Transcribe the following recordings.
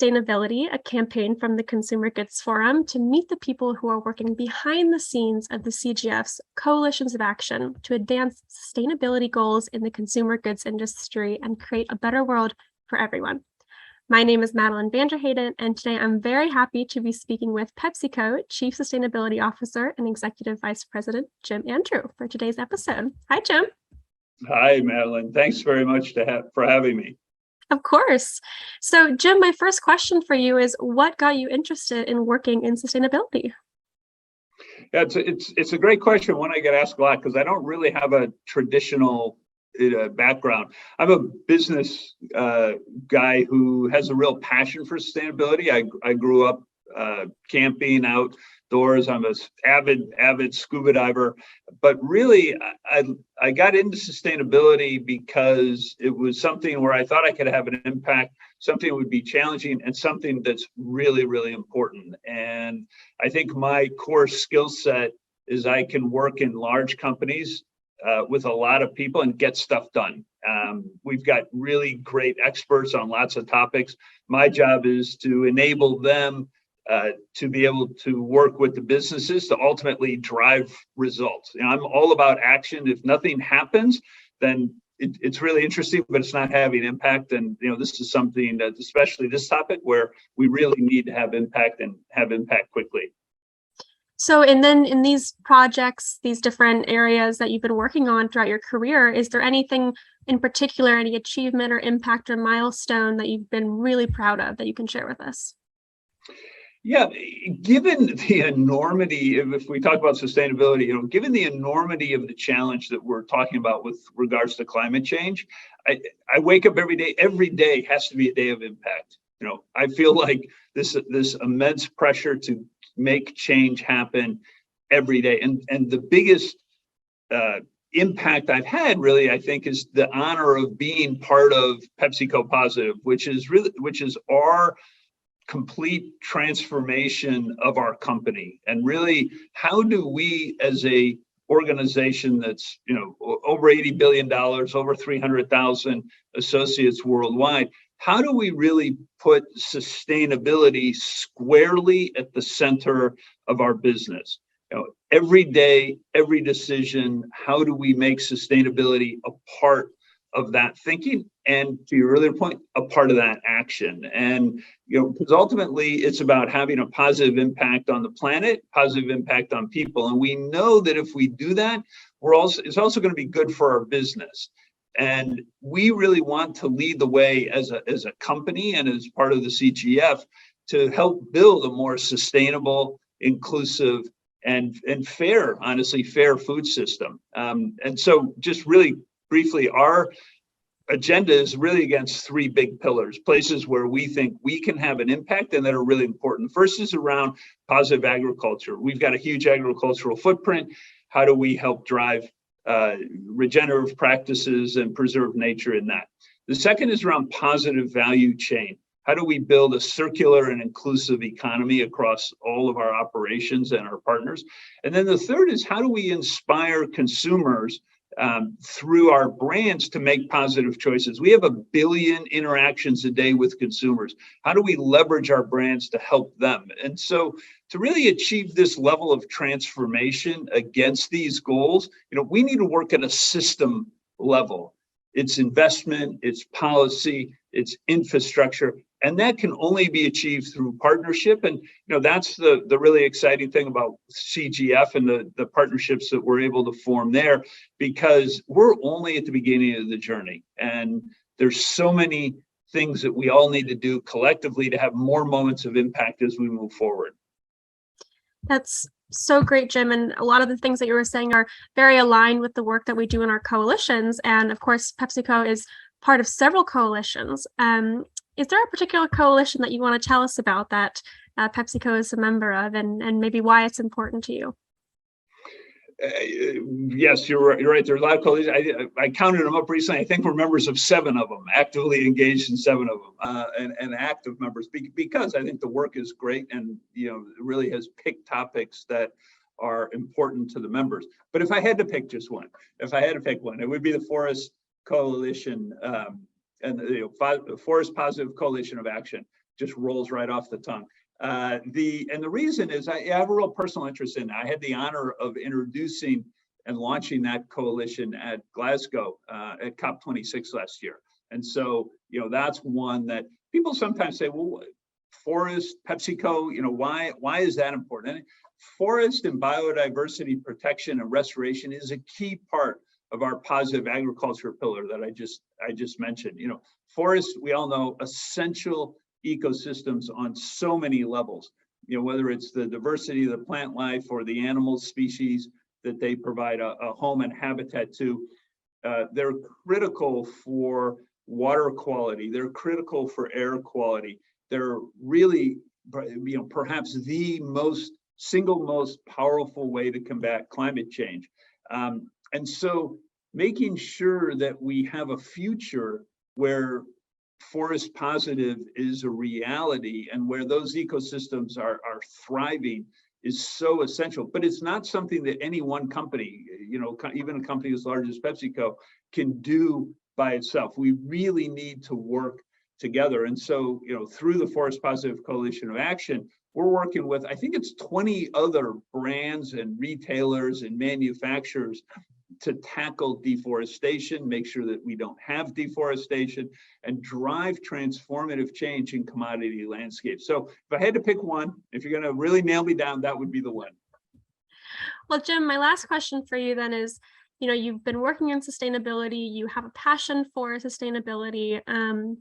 Sustainability, a campaign from the Consumer Goods Forum to meet the people who are working behind the scenes of the CGF's coalitions of action to advance sustainability goals in the consumer goods industry and create a better world for everyone. My name is Madelaine VanDerHeyden, and today I'm very happy to be speaking with PepsiCo Chief Sustainability Officer and Executive Vice President Jim Andrew for today's episode. Hi, Jim. Hi, Madelaine. Thanks very much for having me. Of course. So, Jim, my first question for you is, what got you interested in working in sustainability? Yeah, it's a great question. One I get asked a lot because I don't really have a traditional background. I'm a business guy who has a real passion for sustainability. I grew up camping outdoors. I'm an avid scuba diver, but really I got into sustainability because it was something where I thought I could have an impact, something that would be challenging, and something that's really, really important. And I think my core skill set is I can work in large companies with a lot of people and get stuff done. We've got really great experts on lots of topics. My job is to enable them to be able to work with the businesses to ultimately drive results. I'm all about action. If nothing happens, then it's really interesting, but it's not having impact. And this is something that, especially this topic, where we really need to have impact and have impact quickly. So, and then in these projects, these different areas that you've been working on throughout your career, is there anything in particular, any achievement or impact or milestone that you've been really proud of that you can share with us? Yeah, given the enormity, if we talk about sustainability, given the enormity of the challenge that we're talking about with regards to climate change, I wake up every day has to be a day of impact. I feel like this immense pressure to make change happen every day. And the biggest impact I've had, really, I think, is the honor of being part of PepsiCo Positive, which is our complete transformation of our company. And really, how do we, as a organization that's over $80 billion, over 300,000 associates worldwide, how do we really put sustainability squarely at the center of our business? Every day, every decision, how do we make sustainability a part of that thinking? And to your earlier point, a part of that action. And because ultimately it's about having a positive impact on the planet, positive impact on people. And we know that if we do that, it's also going to be good for our business. And we really want to lead the way as a company and as part of the CGF to help build a more sustainable, inclusive, and fair, honestly, fair food system. And so just really briefly, our agenda is really against three big pillars, places where we think we can have an impact and that are really important. First is around positive agriculture. We've got a huge agricultural footprint. How do we help drive regenerative practices and preserve nature in that? The second is around positive value chain. How do we build a circular and inclusive economy across all of our operations and our partners? And then the third is, how do we inspire consumers through our brands to make positive choices? We have 1 billion interactions a day with consumers. How do we leverage our brands to help them? And so to really achieve this level of transformation against these goals, we need to work at a system level. It's investment, it's policy, it's infrastructure, and that can only be achieved through partnership. And that's the really exciting thing about CGF and the partnerships that we're able to form there, because we're only at the beginning of the journey. And there's so many things that we all need to do collectively to have more moments of impact as we move forward. That's so great, Jim. And a lot of the things that you were saying are very aligned with the work that we do in our coalitions. And of course, PepsiCo is part of several coalitions. Is there a particular coalition that you want to tell us about that PepsiCo is a member of, and maybe why it's important to you? Yes, you're right. There's a lot of coalitions. I counted them up recently. I think we're members of 7 of them, actively engaged in 7 of them, and active members, because I think the work is great and really has picked topics that are important to the members. But if I had to pick just one, it would be the Forest Coalition and the Forest Positive Coalition of Action. just rolls right off the tongue. The reason is I have a real personal interest in it. I had the honor of introducing and launching that coalition at Glasgow at COP26 last year. And so, that's one that people sometimes say, well, forest, PepsiCo, why is that important? And forest and biodiversity protection and restoration is a key part of our positive agriculture pillar that I just mentioned. Forests, we all know, essential ecosystems on so many levels, whether it's the diversity of the plant life or the animal species that they provide a home and habitat to. They're critical for water quality. They're critical for air quality. They're really, perhaps the single most powerful way to combat climate change. And so making sure that we have a future where forest positive is a reality and where those ecosystems are thriving is so essential. But it's not something that any one company, even a company as large as PepsiCo, can do by itself. We really need to work together. And so, through the Forest Positive Coalition of Action, we're working with, I think it's 20 other brands and retailers and manufacturers to tackle deforestation, make sure that we don't have deforestation, and drive transformative change in commodity landscapes. So if I had to pick one, if you're going to really nail me down, that would be the one. Well, Jim, my last question for you then is, you've been working in sustainability, you have a passion for sustainability,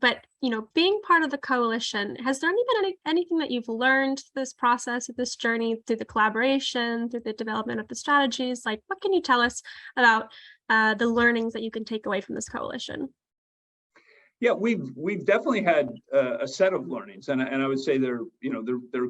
but, being part of the coalition, has there been anything that you've learned through this process, this journey, through the collaboration, through the development of the strategies? Like, what can you tell us about the learnings that you can take away from this coalition? Yeah, we've definitely had a set of learnings, and I would say they're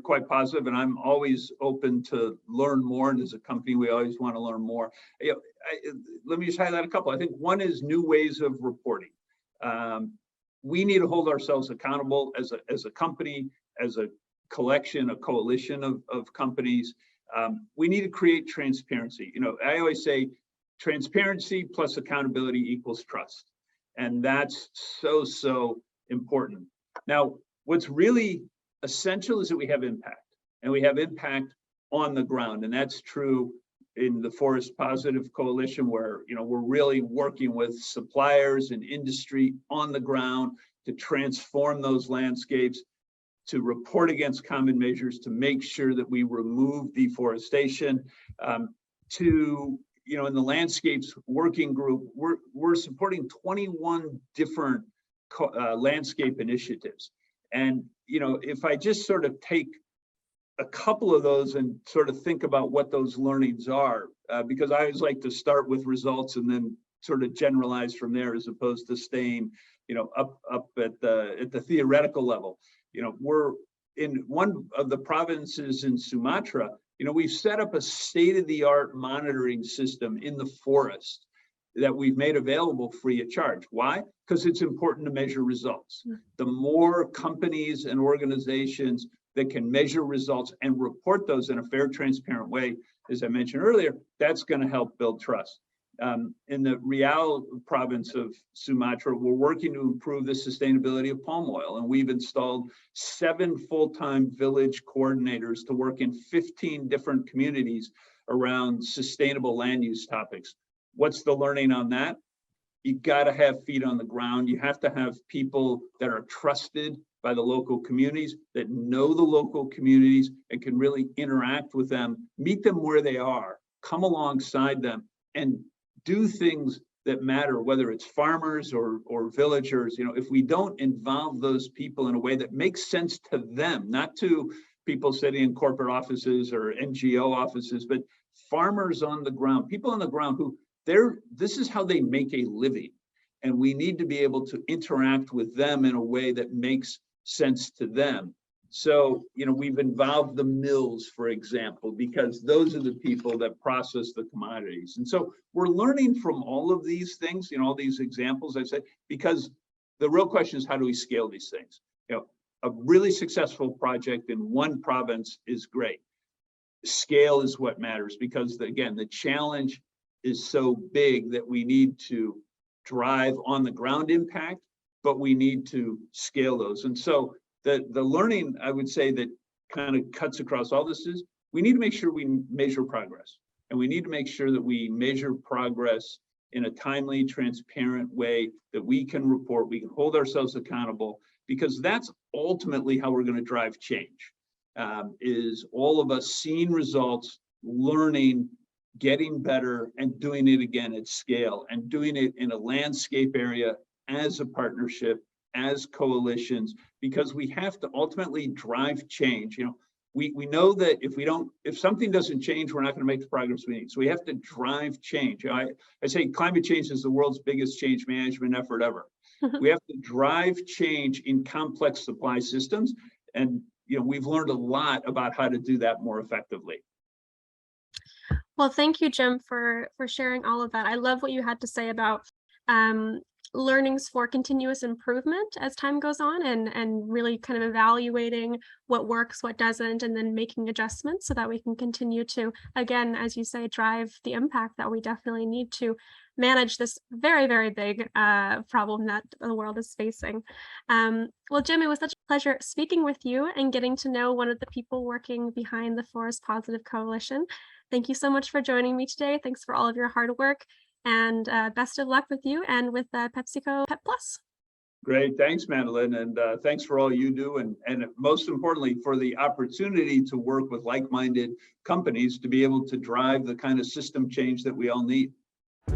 quite positive, and I'm always open to learn more. And as a company, we always want to learn more. Let me just highlight a couple. I think one is new ways of reporting. We need to hold ourselves accountable as a company, as a collection, a coalition of companies. We need to create transparency. I always say transparency plus accountability equals trust. And that's so important. Now, what's really essential is that we have impact, and we have impact on the ground. And that's true in the Forest Positive Coalition, where we're really working with suppliers and industry on the ground to transform those landscapes, to report against common measures, to make sure that we remove deforestation, in the landscapes working group, we're supporting 21 different landscape initiatives. And, if I just sort of take a couple of those and sort of think about what those learnings are, because I always like to start with results and then sort of generalize from there, as opposed to staying, up at the theoretical level. We're in one of the provinces in Sumatra. We've set up a state-of-the-art monitoring system in the forest that we've made available free of charge. Why? Because it's important to measure results. The more companies and organizations that can measure results and report those in a fair, transparent way, as I mentioned earlier, that's going to help build trust. In the Riau province of Sumatra, we're working to improve the sustainability of palm oil, and we've installed 7 full-time village coordinators to work in 15 different communities around sustainable land use topics. What's the learning on that? You got to have feet on the ground. You have to have people that are trusted by the local communities, that know the local communities and can really interact with them, meet them where they are, come alongside them, and do things that matter, whether it's farmers or villagers. If we don't involve those people in a way that makes sense to them, not to people sitting in corporate offices or NGO offices, but farmers on the ground, people on the ground who this is how they make a living. And we need to be able to interact with them in a way that makes sense to them. So, we've involved the mills, for example, because those are the people that process the commodities. And so we're learning from all of these things, all these examples I said, because the real question is, how do we scale these things? A really successful project in one province is great. Scale is what matters, because again, the challenge is so big that we need to drive on the ground impact, but we need to scale those. And so The learning, I would say, that kind of cuts across all this is we need to make sure we measure progress. And we need to make sure that we measure progress in a timely, transparent way that we can report, we can hold ourselves accountable, because that's ultimately how we're going to drive change, is all of us seeing results, learning, getting better, and doing it again at scale, and doing it in a landscape area as a partnership, as coalitions, because we have to ultimately drive change. You know, we know that if something doesn't change, we're not going to make the progress we need. So we have to drive change. You know, I say climate change is the world's biggest change management effort ever. We have to drive change in complex supply systems. And, you know, we've learned a lot about how to do that more effectively. Well, thank you, Jim, for sharing all of that. I love what you had to say about learnings for continuous improvement as time goes on, and really kind of evaluating what works, what doesn't, and then making adjustments so that we can continue to, again, as you say, drive the impact that we definitely need to manage this very, very big problem that the world is facing. Well, Jim, it was such a pleasure speaking with you and getting to know one of the people working behind the Forest Positive Coalition. Thank you so much for joining me today. Thanks for all of your hard work, and best of luck with you and with PepsiCo Pet Plus. Great. Thanks, Madelaine. And thanks for all you do. And most importantly, for the opportunity to work with like-minded companies to be able to drive the kind of system change that we all need.